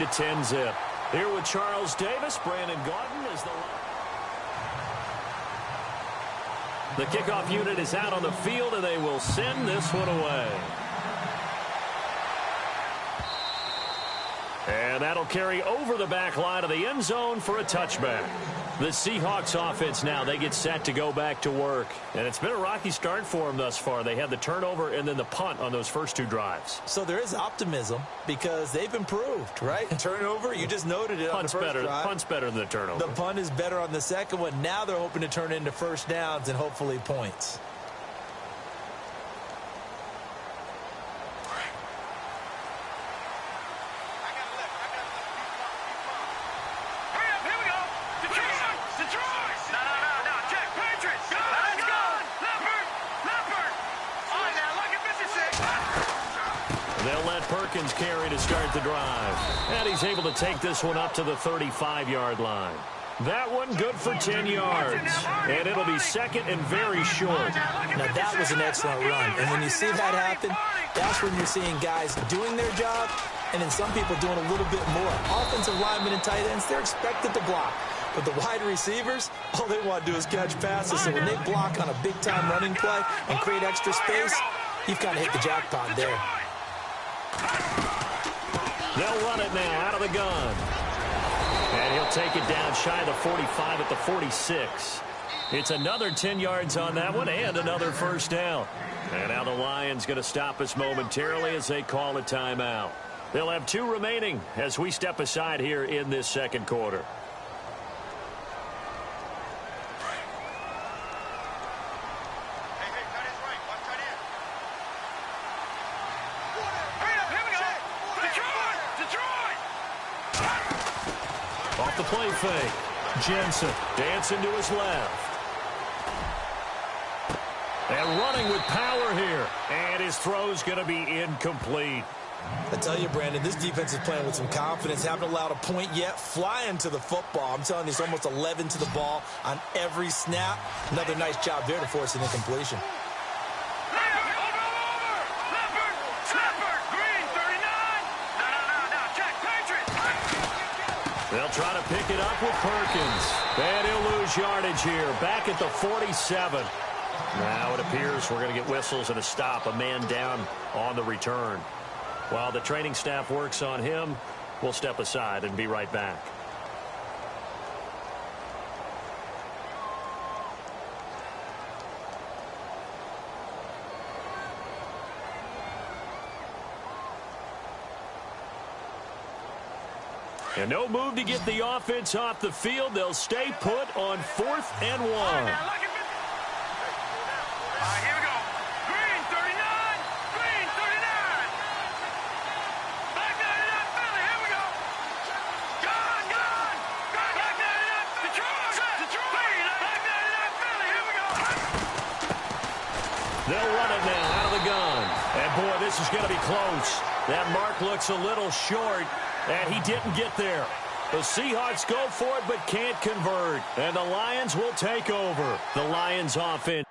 at 10-zip. Here with Charles Davis, Brandon Gaudin is the kickoff unit is out on the field, and they will send this one away. And that'll carry over the back line of the end zone for a touchback. The Seahawks offense now, they get set to go back to work. And it's been a rocky start for them thus far. They had the turnover and then the punt on those first two drives. So there is optimism because they've improved, right? Turnover, you just noted it on the first drive. Punt's better than the turnover. The punt is better on the second one. Now they're hoping to turn into first downs and hopefully points. Perkins carry to start the drive. And he's able to take this one up to the 35-yard line. That one good for 10 yards. And it'll be second and very short. Now, that was an excellent run. And when you see that happen, that's when you're seeing guys doing their job and then some people doing a little bit more. Offensive linemen and tight ends, they're expected to block. But the wide receivers, all they want to do is catch passes. So when they block on a big-time running play and create extra space, you've kind of hit the jackpot there. They'll run it now out of the gun. And he'll take it down shy of the 45 at the 46. It's another 10 yards on that one and another first down. And now the Lions going to stop us momentarily as they call a timeout. They'll have 2 remaining as we step aside here in this second quarter. Off the play fake. Jensen dancing to his left. And running with power here. And his throw's going to be incomplete. I tell you, Brandon, this defense is playing with some confidence. Haven't allowed a point yet. Flying to the football. I'm telling you, it's almost 11 to the ball on every snap. Another nice job there to force an incompletion. They'll try to pick it up with Perkins. And he'll lose yardage here. Back at the 47. Now it appears we're going to get whistles and a stop. A man down on the return. While the training staff works on him, we'll step aside and be right back. And no move to get the offense off the field. They'll stay put on 4th and 1. They'll run it now out of the gun. And, boy, this is going to be close. That mark looks a little short, and he didn't get there. The Seahawks go for it but can't convert. And the Lions will take over. The Lions offense.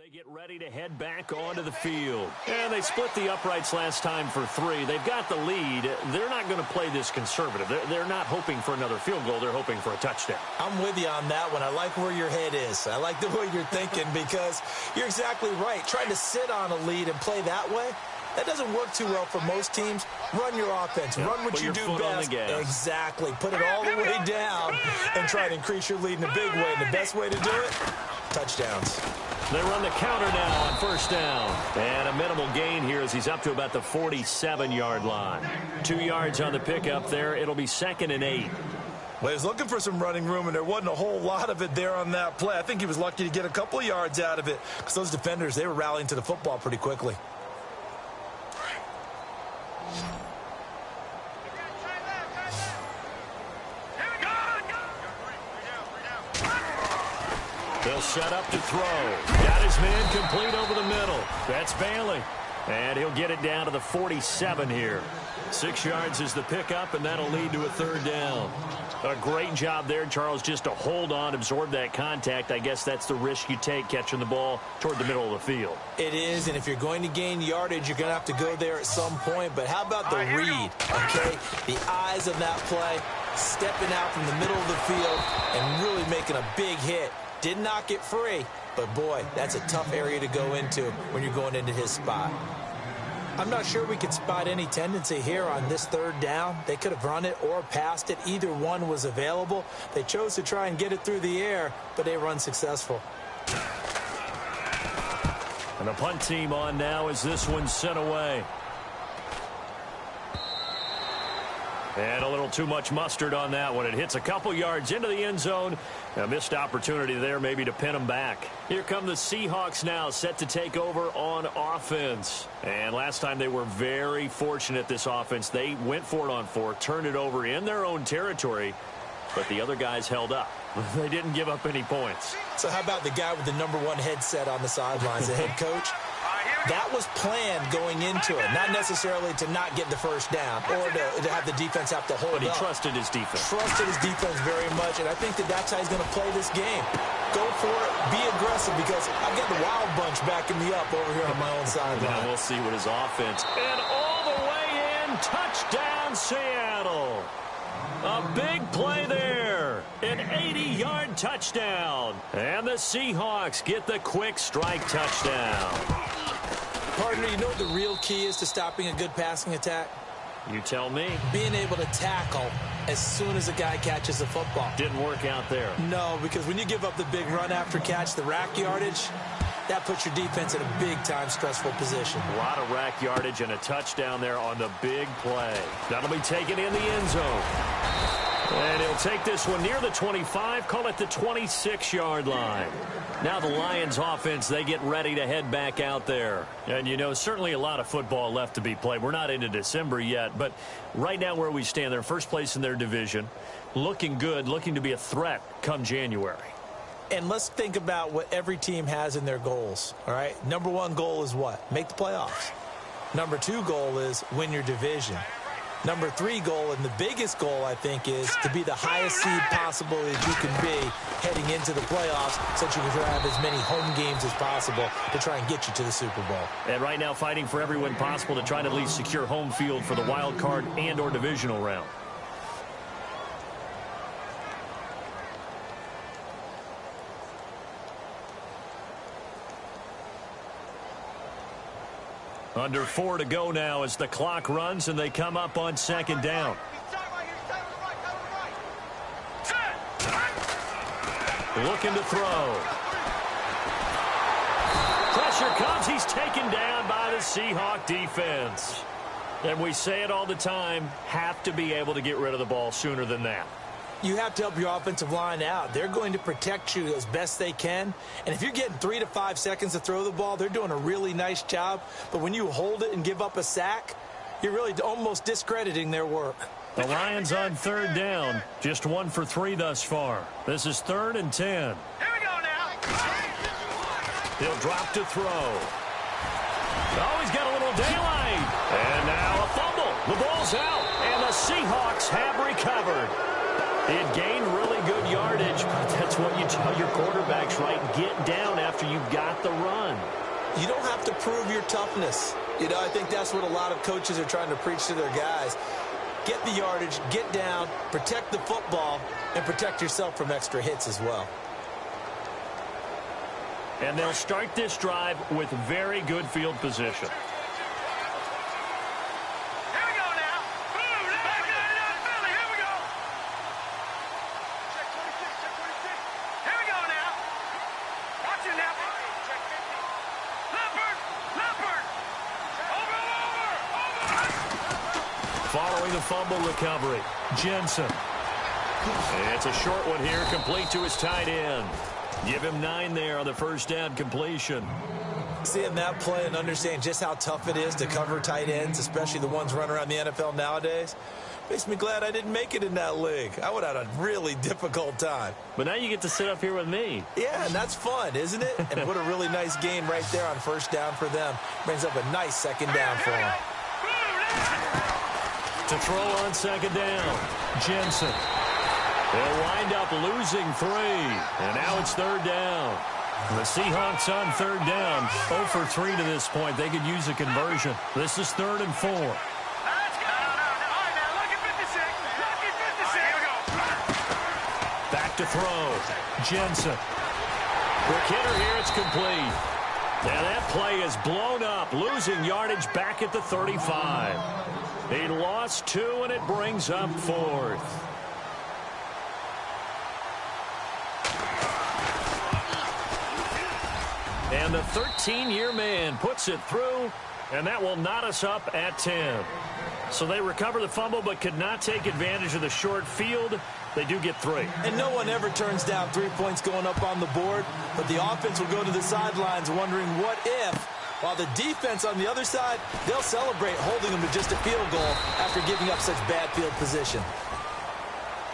They get ready to head back onto the field. And they split the uprights last time for 3. They've got the lead. They're not going to play this conservative. They're not hoping for another field goal. They're hoping for a touchdown. I'm with you on that one. I like where your head is. I like the way you're thinking because you're exactly right. Trying to sit on a lead and play that way, that doesn't work too well for most teams. Run your offense. Run what you do best. Exactly. Put it all the way down and try to increase your lead in a big way. And the best way to do it, touchdowns. They run the counter now on first down. And a minimal gain here as he's up to about the 47-yard line. 2 yards on the pickup there. It'll be 2nd and 8. Well, he was looking for some running room, and there wasn't a whole lot of it there on that play. I think he was lucky to get a couple of yards out of it because those defenders, they were rallying to the football pretty quickly. He'll set up to throw. Got his man complete over the middle. That's Bailey. And he'll get it down to the 47 here. 6 yards is the pickup, and that'll lead to a third down. A great job there, Charles, just to hold on, absorb that contact. I guess that's the risk you take catching the ball toward the middle of the field. It is, and if you're going to gain yardage, you're going to have to go there at some point. But how about the read, okay? The eyes of that play, stepping out from the middle of the field and really making a big hit. Did not get free, but, boy, that's a tough area to go into when you're going into his spot. I'm not sure we could spot any tendency here on this third down. They could have run it or passed it. Either one was available. They chose to try and get it through the air, but they run successful. And the punt team on now as this one's sent away. And a little too much mustard on that one. It hits a couple yards into the end zone. A missed opportunity there maybe to pin them back. Here come the Seahawks now, set to take over on offense. And last time they were very fortunate, this offense. They went for it on 4, turned it over in their own territory, but the other guys held up. They didn't give up any points. So how about the guy with the #1 headset on the sidelines, the head coach? That was planned going into it, not necessarily to not get the first down or to have the defense have to hold up. But he trusted his defense. Trusted his defense very much, and I think that's how he's going to play this game. Go for it, be aggressive, because I've got the Wild Bunch backing me up over here on my own sideline. Now we'll see what his offense. And all the way in, touchdown Seattle. A big play there. An 80-yard touchdown. And the Seahawks get the quick strike touchdown. Partner, you know what the real key is to stopping a good passing attack? You tell me. Being able to tackle as soon as a guy catches the football. Didn't work out there. No, because when you give up the big run after catch, the rack yardage, that puts your defense in a big-time stressful position. A lot of rack yardage and a touchdown there on the big play. That'll be taken in the end zone. And he'll take this one near the 25, call it the 26-yard line. Now the Lions offense, they get ready to head back out there. And, you know, certainly a lot of football left to be played. We're not into December yet, but right now where we stand, they're first place in their division, looking good, looking to be a threat come January. And let's think about what every team has in their goals, all right? #1 goal is what? Make the playoffs. #2 goal is win your division. #3 goal, and the biggest goal, I think, is to be the highest seed possible that you can be heading into the playoffs so that you can have as many home games as possible to try and get you to the Super Bowl. And right now fighting for every win possible to try to at least secure home field for the wild card and or divisional round. Under 4 to go now as the clock runs and they come up on second down. Looking to throw. Pressure comes. He's taken down by the Seahawk defense. And we say it all the time, have to be able to get rid of the ball sooner than that. You have to help your offensive line out. They're going to protect you as best they can. And if you're getting 3 to 5 seconds to throw the ball, they're doing a really nice job. But when you hold it and give up a sack, you're really almost discrediting their work. The Lions on third down. Just 1 for 3 thus far. This is 3rd and 10. Here we go now. He'll drop to throw. Oh, he's got a little daylight. And now a fumble. The ball's out. And the Seahawks have recovered. It gained really good yardage, but that's what you tell your quarterbacks, right? Get down after you've got the run. You don't have to prove your toughness. You know, I think that's what a lot of coaches are trying to preach to their guys. Get the yardage, get down, protect the football, and protect yourself from extra hits as well. And they'll start this drive with very good field position. Following the fumble recovery, Jensen. It's a short one here, complete to his tight end. Give him 9 there on the first down completion. Seeing that play and understanding just how tough it is to cover tight ends, especially the ones running around the NFL nowadays, Makes me glad I didn't make it in that league. I would have had a really difficult time. But now you get to sit up here with me. Yeah, and that's fun, isn't it? And what a really nice gain right there on first down for them. Brings up a nice second down for them. To throw on second down, Jensen. They'll wind up losing 3, and now it's third down. The Seahawks on third down, 0 for 3 to this point. They could use a conversion. This is 3rd and 4. Back to throw, Jensen. Quick hitter here, it's complete. And that play is blown up, losing yardage back at the 35. He lost 2, and it brings up 4th. And the 13-year man puts it through, and that will knot us up at 10. So they recover the fumble but could not take advantage of the short field. They do get 3. And no one ever turns down 3 points going up on the board, but the offense will go to the sidelines wondering what if. While the defense on the other side, they'll celebrate holding them to just a field goal after giving up such bad field position.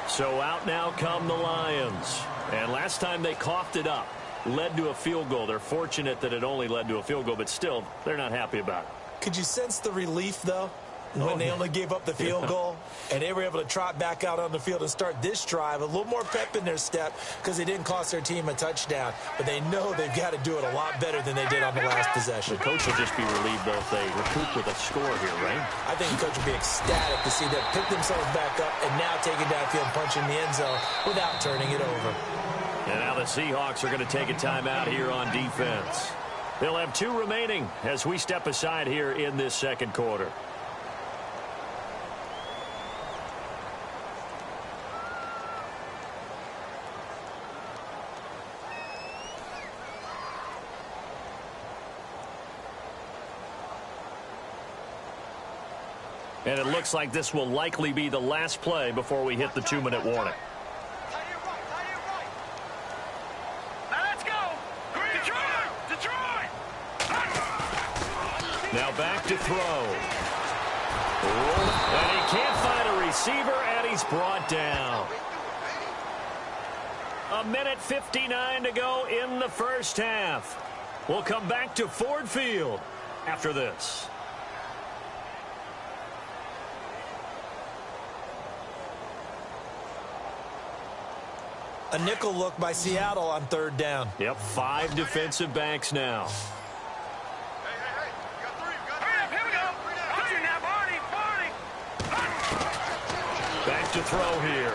So out now come the Lions. And last time they coughed it up, led to a field goal. They're fortunate that it only led to a field goal, but still, they're not happy about it. Could you sense the relief, though, when they only gave up the field goal and they were able to trot back out on the field and start this drive? A little more pep in their step because they didn't cost their team a touchdown, but they know they've got to do it a lot better than they did on the last possession. The coach will just be relieved, though, if they recoup with a score here, right? I think the coach will be ecstatic to see them pick themselves back up and now take it downfield and punch in the end zone without turning it over. And now the Seahawks are going to take a timeout here on defense. They'll have 2 remaining as we step aside here in this second quarter. And it looks like this will likely be the last play before we hit the 2-minute warning. Now back to throw. And he can't find a receiver, and he's brought down. 1:59 to go in the first half. We'll come back to Ford Field after this. A nickel look by Seattle on third down. Yep, 5 defensive backs now. Back to throw here.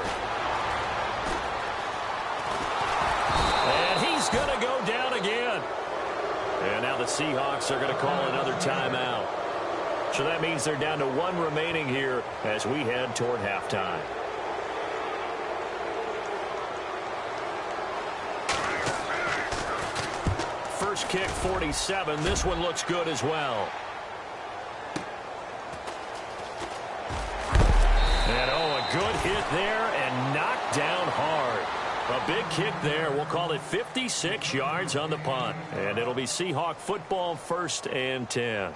And he's going to go down again. And now the Seahawks are going to call another timeout. So that means they're down to 1 remaining here as we head toward halftime. First kick, 47. This one looks good as well. And, a good hit there and knocked down hard. A big kick there. We'll call it 56 yards on the punt. And it'll be Seahawk football, 1st and 10.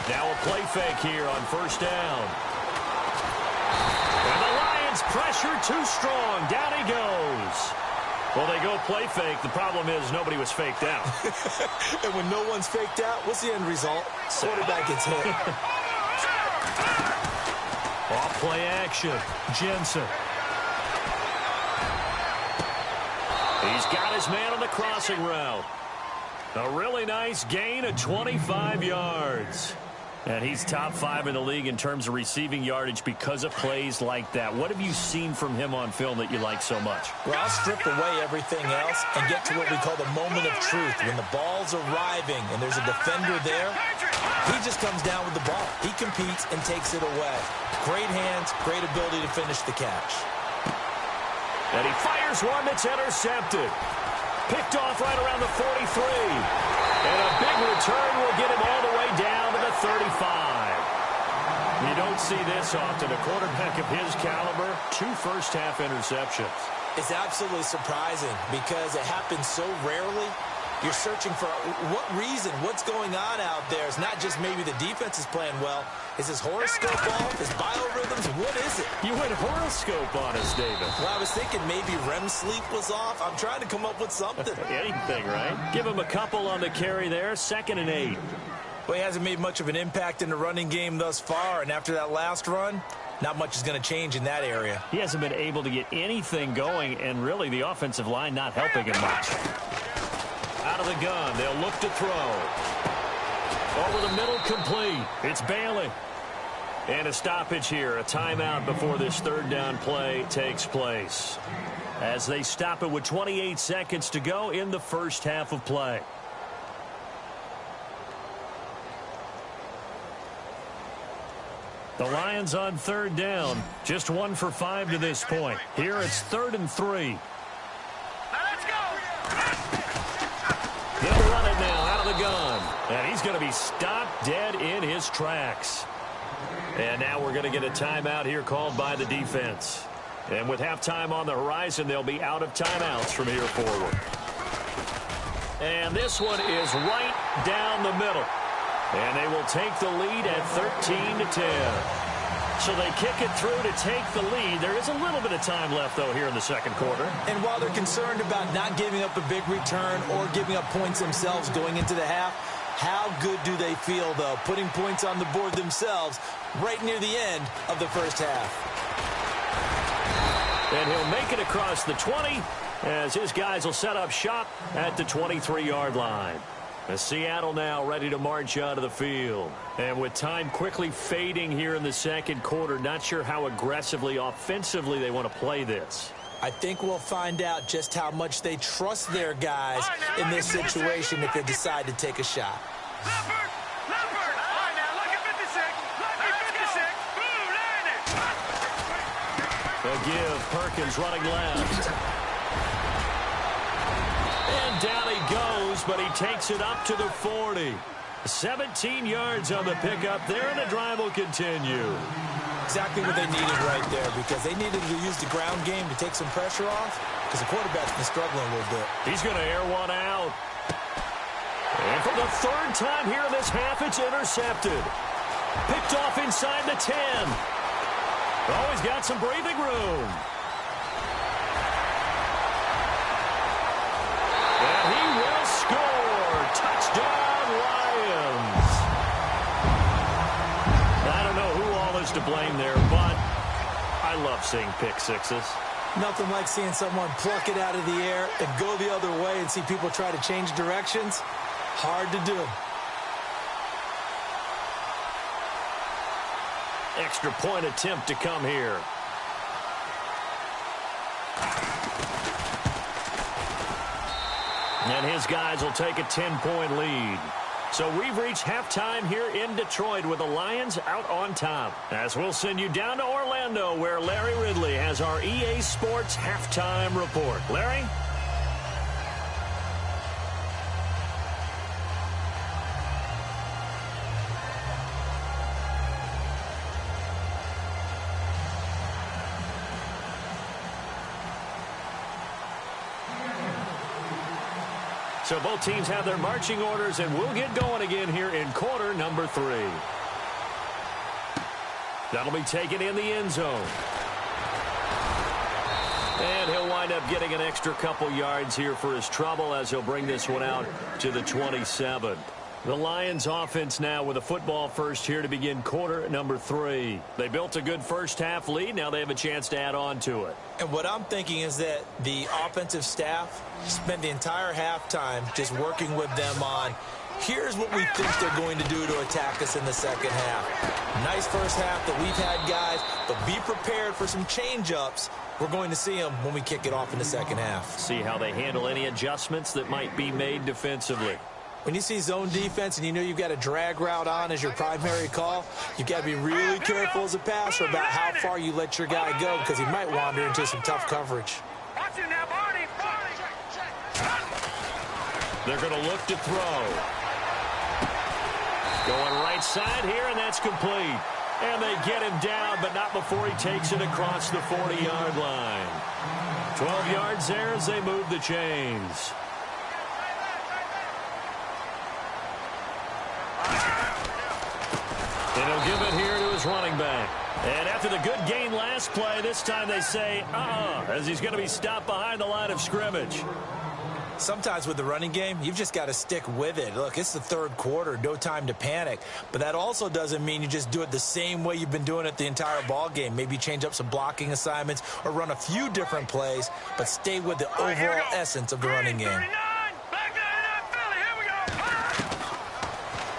Now a play fake here on first down. And the Lions pressure too strong. Down he goes. Well, they go play fake. The problem is nobody was faked out. And when no one's faked out, what's the end result? Quarterback gets hit. Off play action. Jensen. He's got his man on the crossing route. A really nice gain of 25 yards. And he's top 5 in the league in terms of receiving yardage because of plays like that. What have you seen from him on film that you like so much? Well, I'll strip away everything else and get to what we call the moment of truth. When the ball's arriving and there's a defender there, he just comes down with the ball. He competes and takes it away. Great hands, great ability to finish the catch. And he fires one that's intercepted. Picked off right around the 43. And a big return will get him all the way down to the 35. You don't see this often. A quarterback of his caliber, 2 first-half interceptions. It's absolutely surprising because it happens so rarely. You're searching for what reason, what's going on out there. It's not just maybe the defense is playing well. Is his horoscope off? His biorhythms? What is it? You went horoscope on us, David. Well, I was thinking maybe REM sleep was off. I'm trying to come up with something. Anything, right? Give him a couple on the carry there. 2nd and 8. Well, he hasn't made much of an impact in the running game thus far, and after that last run, not much is going to change in that area. He hasn't been able to get anything going, and really the offensive line not helping him much. Out of the gun, they'll look to throw. Over the middle, complete. It's Bailey. And a stoppage here, a timeout before this 3rd down play takes place. As they stop it with 28 seconds to go in the first half of play. The Lions on 3rd down, just 1 for 5 to this point. Here it's 3rd and 3. They'll run it now out of the gun. And he's going to be stopped dead in his tracks. And now we're going to get a timeout here called by the defense. And with halftime on the horizon, they'll be out of timeouts from here forward. And this one is right down the middle. And they will take the lead at 13-10. So they kick it through to take the lead. There is a little bit of time left, though, here in the second quarter. And while they're concerned about not giving up a big return or giving up points themselves going into the half, how good do they feel, though, putting points on the board themselves right near the end of the first half? And he'll make it across the 20 as his guys will set up shop at the 23-yard line. As Seattle now ready to march out of the field. And with time quickly fading here in the second quarter, not sure how aggressively, offensively they want to play this. I think we'll find out just how much they trust their guys in this situation if they decide to take a shot. Leopard! All right, now look at 56. Look at 56. Blue, line it. They'll give Perkins running left. And down he goes, but he takes it up to the 40. 17 yards on the pickup there, and the drive will continue. Exactly what they needed right there, because they needed to use the ground game to take some pressure off, because the quarterback's been struggling a little bit. He's going to air one out. And for the 3rd time here in this half, it's intercepted. Picked off inside the 10. Oh, he's got some breathing room. And he will score. Touchdown, Lions. I don't know who all is to blame there, but I love seeing pick sixes. Nothing like seeing someone pluck it out of the air and go the other way and see people try to change directions. Hard to do. Extra point attempt to come here. And his guys will take a 10-point lead. So we've reached halftime here in Detroit with the Lions out on top. As we'll send you down to Orlando where Larry Ridley has our EA Sports halftime report. Larry? So both teams have their marching orders, and we'll get going again here in quarter number 3. That'll be taken in the end zone. And he'll wind up getting an extra couple yards here for his trouble as he'll bring this one out to the 27. The Lions offense now with a football first here to begin quarter number 3. They built a good first half lead. Now they have a chance to add on to it. And what I'm thinking is that the offensive staff spent the entire halftime just working with them on, here's what we think they're going to do to attack us in the second half. Nice first half that we've had, guys, but be prepared for some change-ups. We're going to see them when we kick it off in the second half. See how they handle any adjustments that might be made defensively. When you see zone defense and you know you've got a drag route on as your primary call, you've got to be really careful as a passer about how far you let your guy go because he might wander into some tough coverage. Watch it now, Barney. They're going to look to throw. Going right side here, and that's complete. And they get him down, but not before he takes it across the 40-yard line. 12 yards there as they move the chains. And he'll give it here to his running back. And after the good gain last play, this time they say, as he's going to be stopped behind the line of scrimmage. Sometimes with the running game, you've just got to stick with it. Look, it's the third quarter, no time to panic. But that also doesn't mean you just do it the same way you've been doing it the entire ball game. Maybe change up some blocking assignments or run a few different plays, but stay with the overall essence of the running game.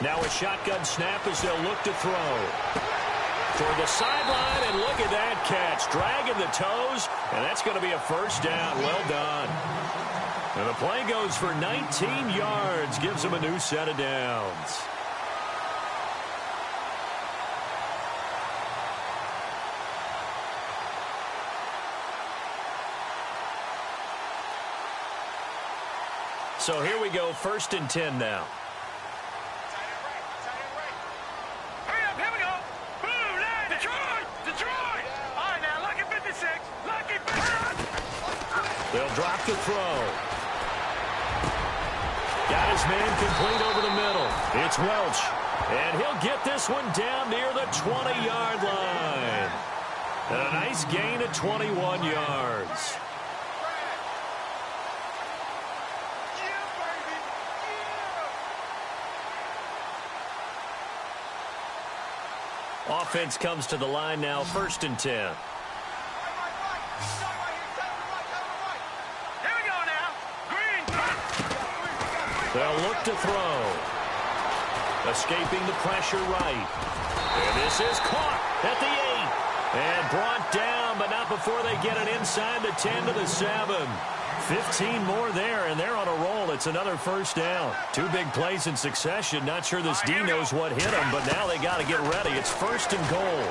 Now a shotgun snap as they'll look to throw. Toward the sideline, and look at that catch. Dragging the toes, and that's going to be a first down. Well done. And the play goes for 19 yards, gives him a new set of downs. So here we go, 1st and 10 now. Hurry up, here we go. Boom, now, Detroit. All right, now, lucky 56. Lucky 56. They'll drop the throw. Got his man complete over the middle. It's Welch. And he'll get this one down near the 20-yard line. And a nice gain of 21 yards. Offense comes to the line now, 1st and 10. They'll look to throw. Escaping the pressure right. And this is caught at the 8. And brought down, but not before they get it inside the 10 to the 7. 15 more there, and they're on a roll. It's another first down. 2 big plays in succession. Not sure this D knows what hit him, but now they got to get ready. It's 1st and goal.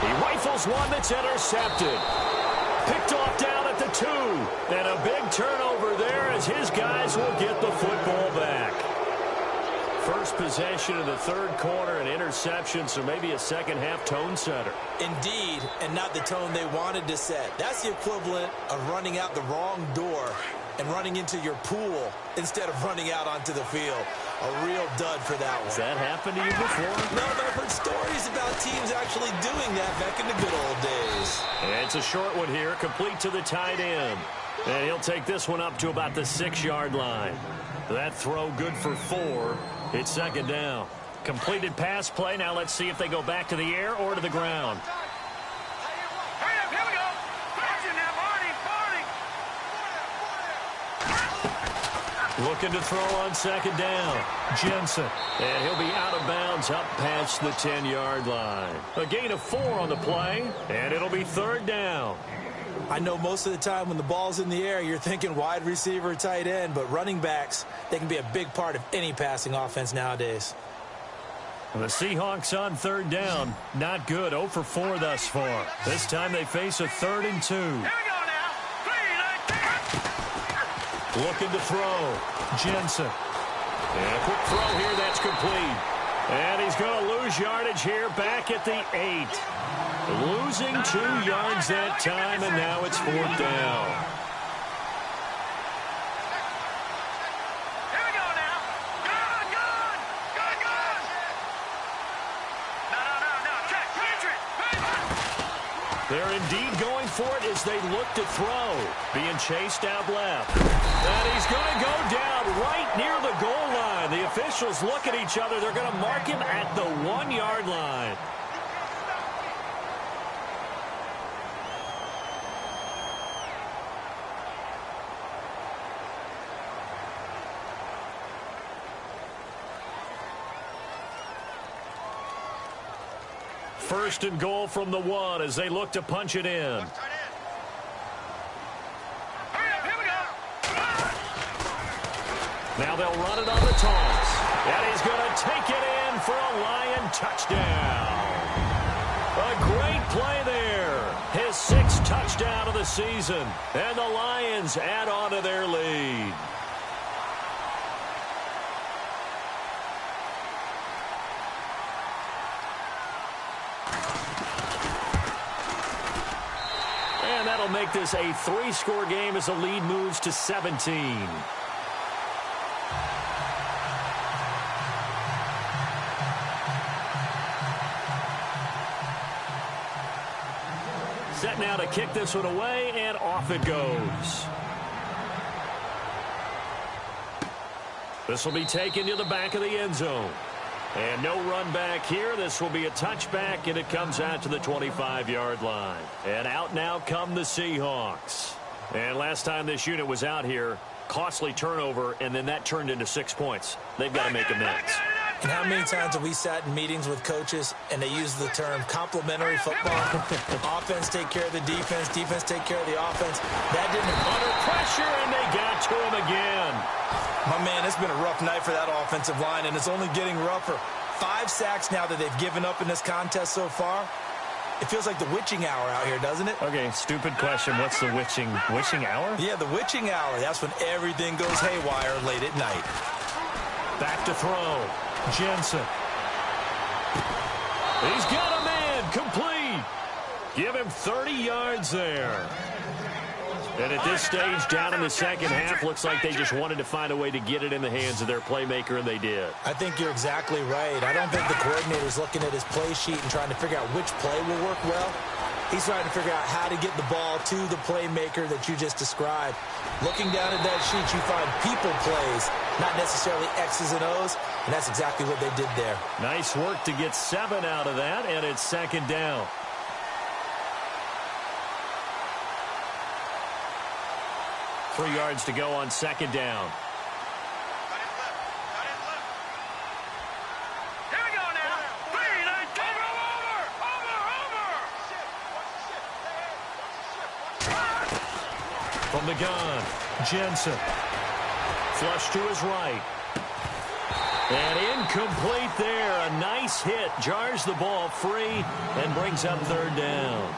He rifles one that's intercepted. Picked off down at the 2. And a big turnover there as his guys will get the football back. First possession of the 3rd quarter, an interception, so maybe a second-half tone setter. Indeed, and not the tone they wanted to set. That's the equivalent of running out the wrong door and running into your pool instead of running out onto the field. A real dud for that one. Has that happened to you before? No, but I've heard stories about teams actually doing that back in the good old days. And it's a short one here, complete to the tight end. And he'll take this one up to about the 6-yard line. That throw good for 4. It's 2nd down. Completed pass play. Now let's see if they go back to the air or to the ground. Hurry up, here we go. Marching now, Barney. Looking to throw on 2nd down. Jensen. And he'll be out of bounds up past the 10-yard line. A gain of 4 on the play, and it'll be 3rd down. I know most of the time when the ball's in the air, you're thinking wide receiver, tight end, but running backs, they can be a big part of any passing offense nowadays. The Seahawks on 3rd down. Not good. 0 for 4 thus far. This time they face a 3rd and 2. Here we go now. 3, 19. Looking to throw. Jensen. And a quick throw here. That's complete. And he's going to lose yardage here back at the 8. Losing 2 yards that time, and now it's 4th down. Here we go now. Good. No. Check. Patriot. They're indeed going for it as they look to throw. Being chased out left. And he's going to go down right near the goal line. The officials look at each other. They're going to mark him at the 1-yard line. First and goal from the 1 as they look to punch it in. Hurry up, here we go. Now they'll run it on the toss. And he's going to take it in for a Lion touchdown. A great play there. His 6th touchdown of the season. And the Lions add on to their lead. that'll make this a 3-score game as the lead moves to 17. Set now to kick this one away, and off it goes. This will be taken to the back of the end zone. And no run back here. This will be a touchback, and it comes out to the 25-yard line. And out now come the Seahawks. And last time this unit was out here, costly turnover, and then that turned into 6 points. They've got to make amends. And how many times have we sat in meetings with coaches and they use the term complementary football? Offense take care of the defense, defense take care of the offense. That didn't... Under pressure, and they got to him again. My man, it's been a rough night for that offensive line, and it's only getting rougher. 5 sacks now that they've given up in this contest so far. It feels like the witching hour out here, doesn't it? Okay, stupid question. What's the witching hour? Yeah, the witching hour. That's when everything goes haywire late at night. Back to throw. Jensen. He's got a man. Complete. Give him 30 yards there. And at this stage, down in the second half, looks like they just wanted to find a way to get it in the hands of their playmaker, and they did. I think you're exactly right. I don't think the coordinator's looking at his play sheet and trying to figure out which play will work well. He's trying to figure out how to get the ball to the playmaker that you just described. Looking down at that sheet, you find people plays, not necessarily X's and O's, and that's exactly what they did there. Nice work to get 7 out of that, and it's second down. Three yards to go on second down. Here we go now. From the gun, Jensen. Flush to his right. And incomplete there. A nice hit. Jars the ball free and brings up third down.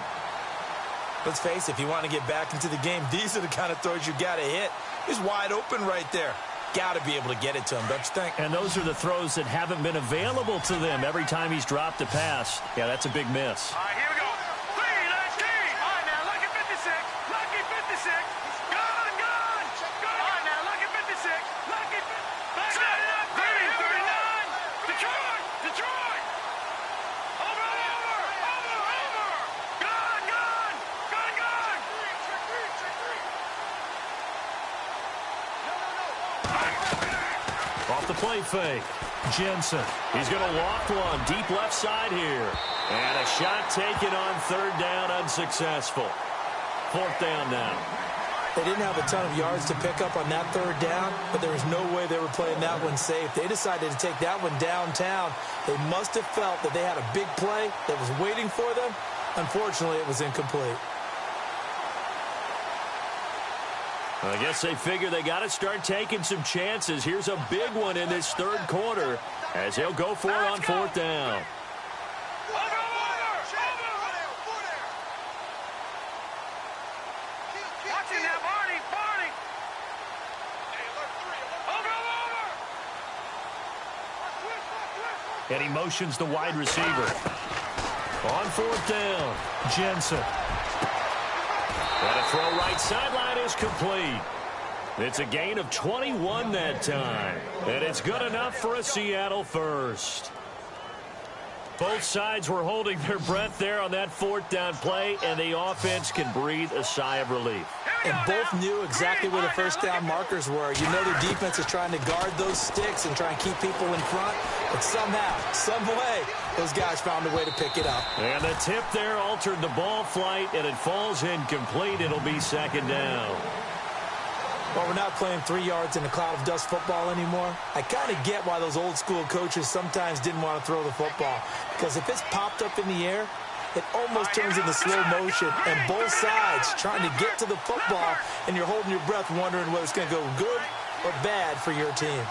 Let's face it, if you want to get back into the game, these are the kind of throws you got to hit. He's wide open right there. Got to be able to get it to him, don't you think? And those are the throws that haven't been available to them every time he's dropped a pass. Yeah, that's a big miss. All right, here we go. All right, now, lucky 56. Lucky 56. Gone. All right, now, lucky 56. Lucky 56. 39. Detroit. Over. Gone. Off the play fake. Jensen. He's going to loft one deep left side here. And a shot taken on third down, unsuccessful. Fourth down now. They didn't have a ton of yards to pick up on that third down, but there was no way they were playing that one safe. They decided to take that one downtown. They must have felt that they had a big play that was waiting for them. Unfortunately, it was incomplete. I guess they figure they got to start taking some chances. Here's a big one in this third quarter as he'll go for it on fourth down. Watching now, Barney. And he motions the wide receiver. On fourth down, Jensen. And a throw right sideline is complete. It's a gain of 21 that time. And it's good enough for a Seattle first. Both sides were holding their breath there on that fourth down play, and the offense can breathe a sigh of relief. And both knew exactly where the first down markers were. You know the defense is trying to guard those sticks and try and keep people in front. But somehow, some way, those guys found a way to pick it up. And the tip there altered the ball flight, and it falls incomplete. It'll be second down. Well, we're not playing 3 yards in a cloud of dust football anymore. I kind of get why those old school coaches sometimes didn't want to throw the football. Because if it's popped up in the air, it almost turns into slow motion, and both sides trying to get to the football, and you're holding your breath wondering whether it's going to go good or bad for your team.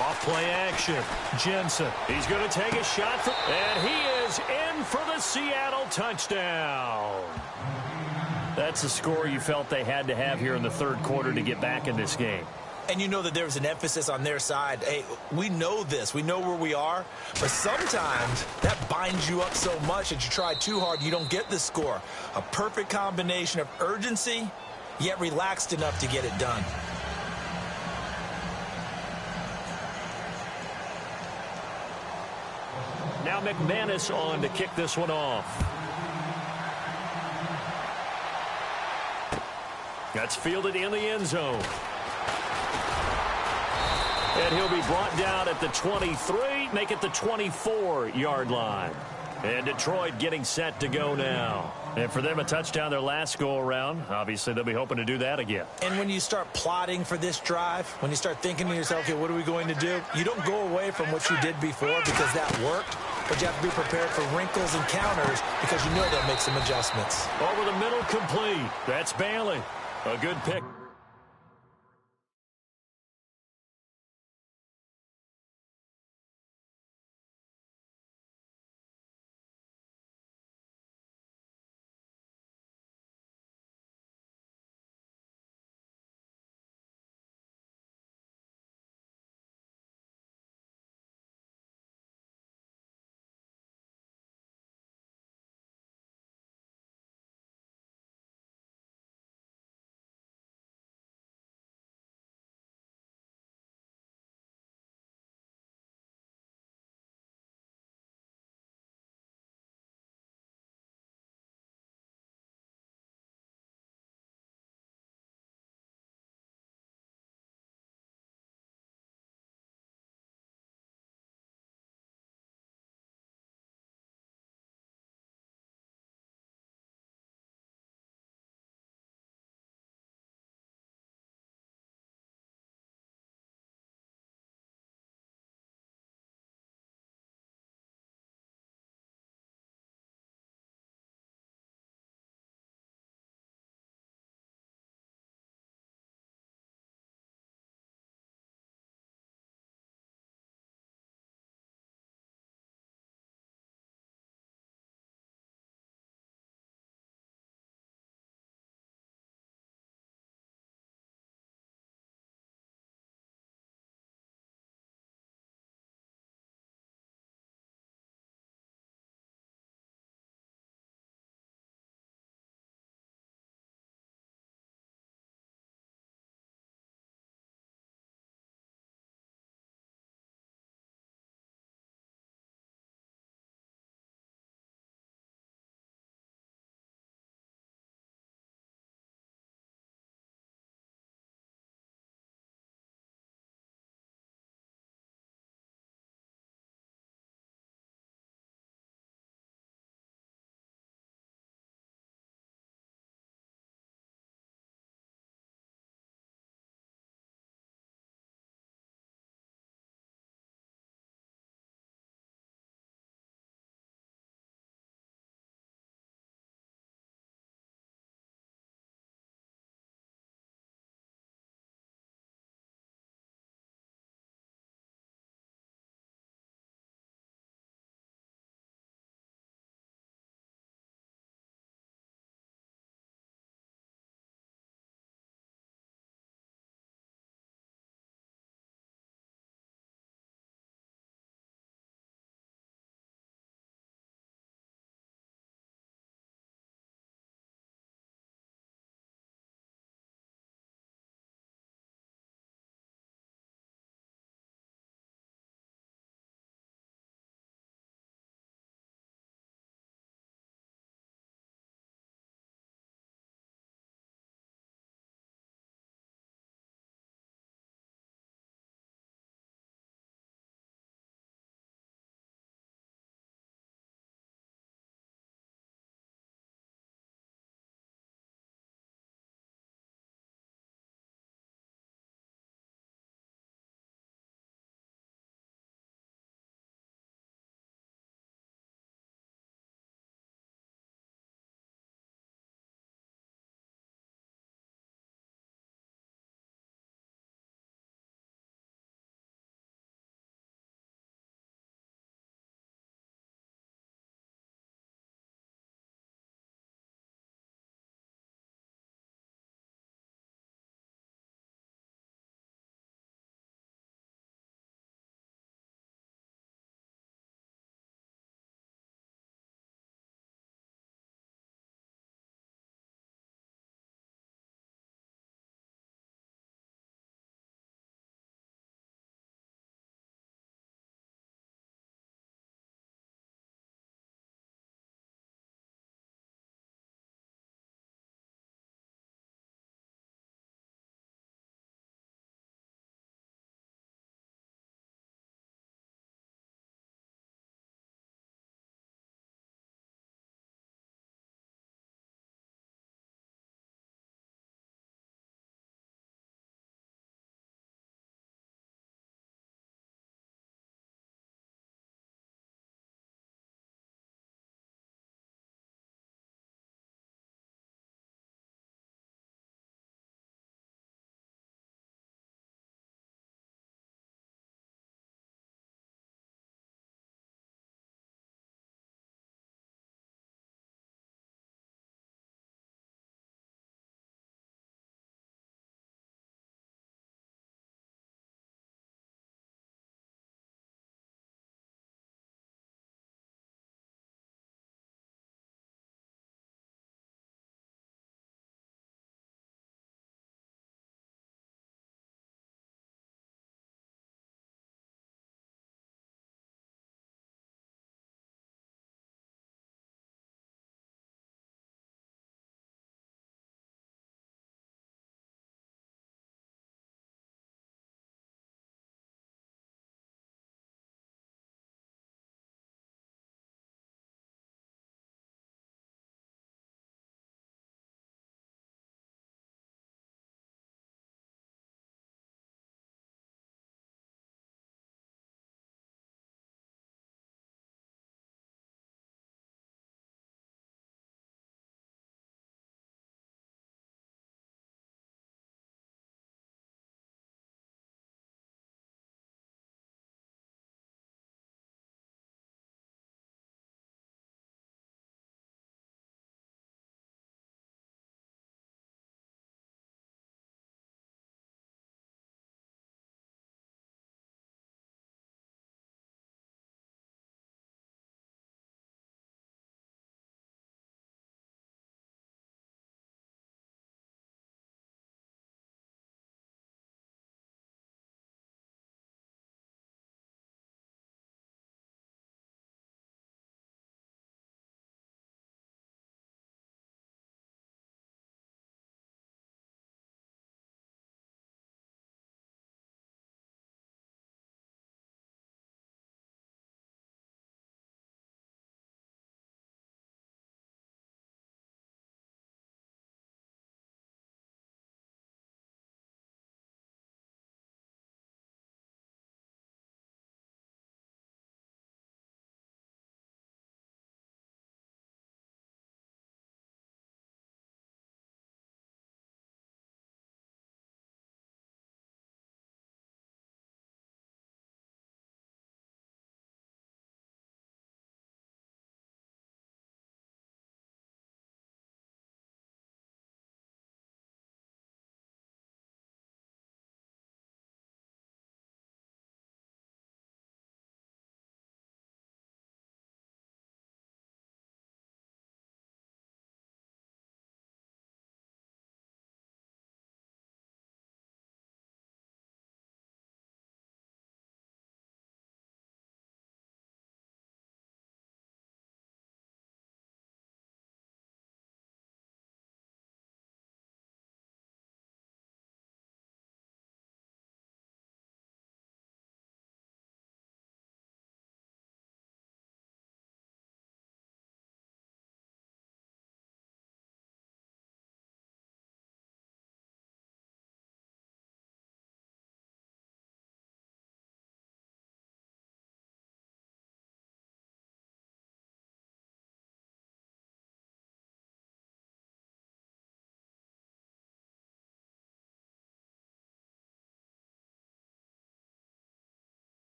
Off play action. Jensen. He's going to take a shot, and he is in for the Seattle touchdown. That's the score you felt they had to have here in the third quarter to get back in this game. And you know that there's an emphasis on their side. Hey, we know this. We know where we are. But sometimes that binds you up so much that you try too hard, you don't get the score. A perfect combination of urgency, yet relaxed enough to get it done. Now McManus on to kick this one off. That's fielded in the end zone. And he'll be brought down at the 23, make it the 24-yard line. And Detroit getting set to go now. And for them, a touchdown their last go-around. Obviously, they'll be hoping to do that again. And when you start plotting for this drive, when you start thinking to yourself, okay, what are we going to do? You don't go away from what you did before because that worked, but you have to be prepared for wrinkles and counters because you know they'll make some adjustments. Over the middle, complete. That's Bailey. A good pick.